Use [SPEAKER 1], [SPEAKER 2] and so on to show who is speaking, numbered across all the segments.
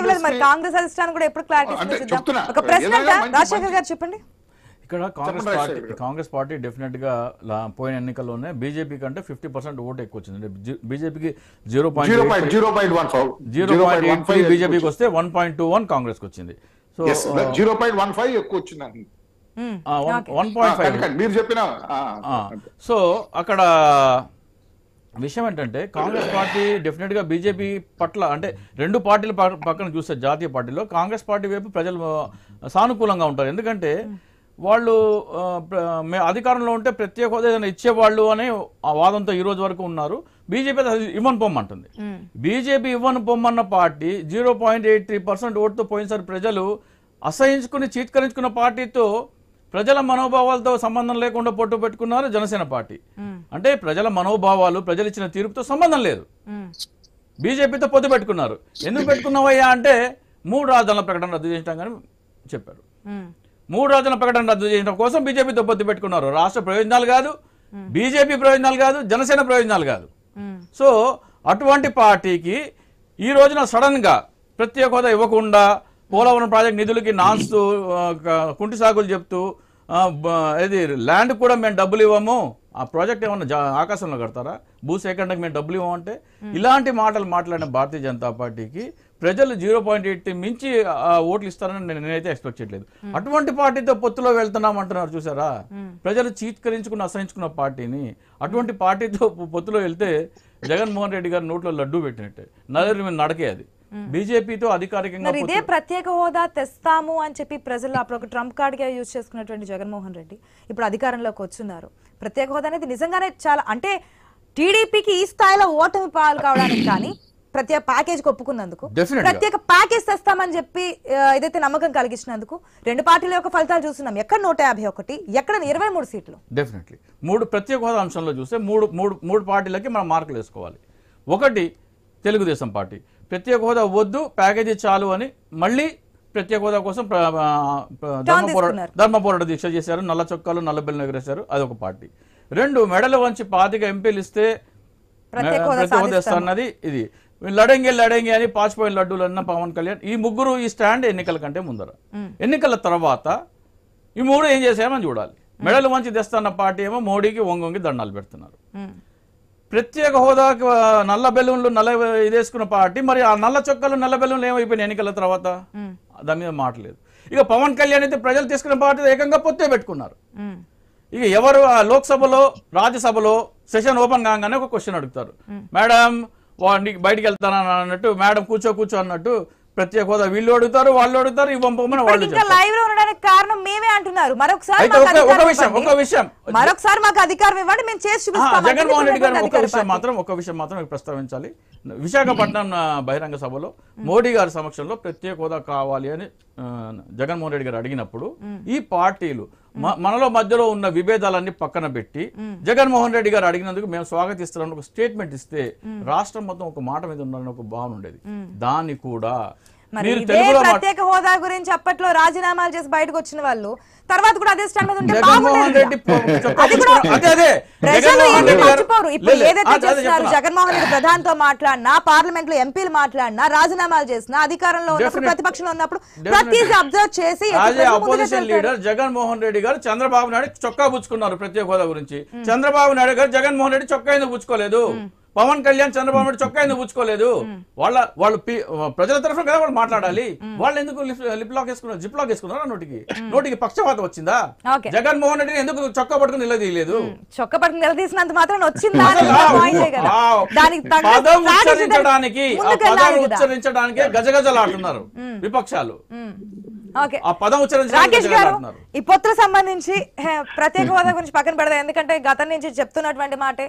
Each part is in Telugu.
[SPEAKER 1] ఇవ్వలేదు మరి కాంగ్రెస్ అధిష్టానం కూడా ఎప్పుడు క్లారిటీ ఇస్తుంది ఒక ప్రశ్న రాజశేఖర్ గారు చెప్పండి
[SPEAKER 2] ఇక్కడ కాంగ్రెస్ పార్టీ డెఫినెట్ గా పోయిన ఎన్నికల్లోనే బీజేపీ కంటే 50% ఓటు ఎక్కువ వచ్చింది. బీజేపీకి 0.83 బీజేపీకి వస్తే 1.21 కాంగ్రెస్ కి వచ్చింది. సో
[SPEAKER 3] 0.15 ఎక్కువ వచ్చింది.
[SPEAKER 2] 1.5
[SPEAKER 3] మీరు చెప్పిన.
[SPEAKER 2] సో అక్కడ విషయం ఏంటంటే కాంగ్రెస్ పార్టీ డెఫినెట్ గా బీజేపీ పట్ల అంటే రెండు పార్టీల పక్కన చూస్తే జాతీయ పార్టీలో కాంగ్రెస్ పార్టీ వైపు ప్రజలు సానుకూలంగా ఉంటారు. ఎందుకంటే వాళ్ళు అధికారంలో ఉంటే ప్రత్యేక హోదా ఏదైనా ఇచ్చేవాళ్ళు అనే ఆ వాదంతో ఈ రోజు వరకు ఉన్నారు. బీజేపీ ఇవ్వను పొమ్మంటుంది. బీజేపీ ఇవ్వను పొమ్మన్న పార్టీ 0.83% ఓటుతో పోయినసారి ప్రజలు అసహించుకుని చీత్కరించుకున్న పార్టీతో ప్రజల మనోభావాలతో సంబంధం లేకుండా పొట్టు పెట్టుకున్నారు జనసేన పార్టీ. అంటే ప్రజల మనోభావాలు ప్రజలు ఇచ్చిన తీర్పుతో సంబంధం లేదు, బీజేపీతో పొత్తు పెట్టుకున్నారు. ఎందుకు పెట్టుకున్నావయ్యా అంటే 3 రాజధానుల ప్రకటన రద్దు చేయించడం కానీ చెప్పారు. 3 రాజధానుల ప్రకటన రద్దు చేయడం కోసం బీజేపీతో పొత్తు పెట్టుకున్నారు. రాష్ట్ర ప్రయోజనాలు కాదు, బీజేపీ ప్రయోజనాలు కాదు, జనసేన ప్రయోజనాలు కాదు. సో అటువంటి పార్టీకి ఈ రోజున సడన్ గా ప్రత్యేక హోదా ఇవ్వకుండా పోలవరం ప్రాజెక్ట్ నిధులకి నాన్స్తూ కుంటి సాగులు చెప్తూ ఇది ల్యాండ్ కూడా మేము డబ్బులు ఇవ్వము, ఆ ప్రాజెక్ట్ ఏమన్నా ఆకాశంలో కడతారా, భూసేకరణకు మేము డబ్బులు ఇవ్వమంటే ఇలాంటి మాటలు మాట్లాడిన భారతీయ జనతా పార్టీకి ప్రజలు 0.8 మించి ఓట్లు ఇస్తారని నేనైతే ఎక్స్పెక్ట్ చేయట్లేదు. అటువంటి పార్టీతో పొత్తులో వెళ్తున్నాం అంటున్నారు చూసారా. ప్రజలు చీత్కరించుకుని అసహించుకున్న పార్టీని అటువంటి పార్టీతో పొత్తులో వెళ్తే జగన్మోహన్ రెడ్డి గారు నోట్లో లడ్డూ పెట్టినట్టే, నలుగురి మీద నడకే అది. బీజేపీతో అధికారికంగా
[SPEAKER 1] ఇదే ప్రత్యేక హోదా తెస్తాము అని చెప్పి ప్రజలు అప్పుడు ఒక ట్రంప్ కార్డ్ గా యూజ్ చేసుకున్నటువంటి జగన్మోహన్ రెడ్డి ఇప్పుడు అధికారంలోకి వచ్చున్నారు. ప్రత్యేక హోదా అనేది నిజంగానే చాలా అంటే టీడీపీకి ఈ స్థాయిలో ఓటమి పాలు కావడానికి కానీ ప్రత్యేక ప్యాకేజ్ ఒప్పుకున్నందుకు, ప్రత్యేక ప్యాకేజ్ తెస్తామని చెప్పి ఏదైతే నమ్మకం కలిగించినందుకు రెండు పార్టీల యొక్క ఫలితాలు చూస్తున్నాం. ఎక్కడ 151, ఎక్కడ 23 సీట్లు.
[SPEAKER 2] డెఫినెట్లీ ప్రత్యేక హోదా అంశంలో చూస్తే మూడు పార్టీలకి మనం మార్కులు వేసుకోవాలి. ఒకటి తెలుగుదేశం పార్టీ ప్రత్యేక హోదా వద్దు, ప్యాకేజీ చాలు అని మళ్ళీ ప్రత్యేక హోదా కోసం ధర్మ పోరాట దీక్ష చేశారు, నల్ల చొక్కాలు నల్ల బెల్లం ఎగరేశారు, అదొక పార్టీ. 2 మెడలు వంచి 25 ఎంపీలు ఇస్తే ప్రత్యేక హోదా ఇస్తారన్నది ఇది. లడంగి అని పాచిపోయిన లడ్డూలు అన్న పవన్ కళ్యాణ్, ఈ ముగ్గురు ఈ స్టాండ్ ఎన్నికల కంటే ముందర. ఎన్నికల తర్వాత ఈ 3 ఏం చేసామని చూడాలి. మెడలు వంచి తెస్తున్న పార్టీ ఏమో మోడీకి వంగి దండాలు పెడుతున్నారు. ప్రత్యేక హోదాకి నల్ల బెలూన్లు ఇదేసుకున్న పార్టీ మరి ఆ నల్ల చొక్కాలు నల్ల బెలూన్లు ఏమైపోయినాయి ఎన్నికల తర్వాత, దాని మీద మాటలేదు. ఇక పవన్ కళ్యాణ్ అయితే ప్రజలు తీసుకున్న పార్టీ ఏకంగా పొత్తే పెట్టుకున్నారు. ఇక ఎవరు లోక్సభలో రాజ్యసభలో సెషన్ ఓపెన్ కాగానే ఒక క్వశ్చన్ అడుగుతారు, మేడం బయటికి వెళ్తానా అన్నట్టు, మేడం కూర్చో అన్నట్టు ప్రత్యేక హోదా వీళ్ళు అడుగుతారు, వాళ్ళు అడుగుతారు, ఇవ్వమని వాళ్ళు
[SPEAKER 1] లైవ్ లో ఉండడానికి కారణం మేమే అంటున్నారు. మరొకసారి మాకు అధికారం ఇవ్వండి, మేము చేసి చూపిస్తాం.
[SPEAKER 2] జగన్మోహన్ రెడ్డి గారు ఒక విషయం మాత్రం ప్రస్తావించాలి. విశాఖపట్నం బహిరంగ సభలో మోడీ గారి సమక్షంలో ప్రత్యేక హోదా కావాలి అని జగన్మోహన్ రెడ్డి గారు అడిగినప్పుడు ఈ పార్టీలు మనలో మధ్యలో ఉన్న విభేదాలన్నీ పక్కన పెట్టి జగన్మోహన్ రెడ్డి గారు అడిగినందుకు మేము స్వాగతిస్తున్నాం ఒక స్టేట్మెంట్ ఇస్తే రాష్ట్రం మొత్తం ఒక మాట మీద ఉండాలని ఒక భావన ఉండేది. దాన్ని కూడా
[SPEAKER 1] ప్రత్యేక హోదా గురించి అప్పట్లో రాజీనామాలు చేసి బయటకు వచ్చిన వాళ్ళు తర్వాత కూడా అదే స్టాండ్ మీద ఉంటే
[SPEAKER 2] జగన్మోహన్ రెడ్డి
[SPEAKER 1] ఇప్పుడు ఏదైతే చేస్తున్నారు, జగన్మోహన్ రెడ్డి ప్రధానితో మాట్లాడినా, పార్లమెంట్ లో ఎంపీలు మాట్లాడినా, రాజీనామాలు చేసినా, అధికారంలో ఉన్నప్పుడు ప్రతిపక్షంలో ఉన్నప్పుడు ప్రతిదీ అబ్జర్వ్ చేసి
[SPEAKER 2] అపోజిషన్ లీడర్ జగన్మోహన్ రెడ్డి గారు చంద్రబాబు నాయుడు చొక్కా పుచ్చుకున్నారు ప్రత్యేక హోదా గురించి. చంద్రబాబు నాయుడు గారు జగన్మోహన్ రెడ్డి చొక్కా ఎందుకు పుచ్చుకోలేదు? పవన్ కళ్యాణ్ చంద్రబాబు నాయుడు చొక్కా ఎందుకు పుచ్చుకోలేదు? వాళ్ళు ప్రజల తరఫున కదా వాళ్ళు మాట్లాడాలి. వాళ్ళు ఎందుకు జిప్ లాక్ వేసుకున్నారు? నోటికి పక్షపాతం వచ్చిందా? జగన్మోహన్ రెడ్డిని ఎందుకు చొక్కా పట్టుకుని నిలదీయలేదు?
[SPEAKER 1] చొక్కా పట్టుకుని నిలదీసినంత మాత్రం వచ్చిందా?
[SPEAKER 2] ఉచ్చరించడానికి గజగజలాడుతున్నారు విపక్షాలు.
[SPEAKER 1] ఈ పొత్తులకు సంబంధించి ప్రత్యేక హోదా గురించి పక్కన పెడదాం, ఎందుకంటే గతం నుంచి చెప్తున్నటువంటి మాటే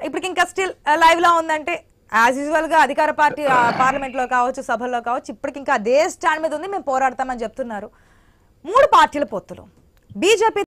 [SPEAKER 1] ఇప్పటికి ఇంకా స్టిల్ లైవ్ లో ఉందంటే యాజ్ యూజువల్ గా అధికార పార్టీ పార్లమెంట్ లో కావచ్చు, సభల్లో కావచ్చు, ఇప్పటికి ఇంకా అదే స్టాండ్ మీద ఉంది, మేము పోరాడతామని చెప్తున్నారు. 3 పార్టీల పొత్తులు బీజేపీ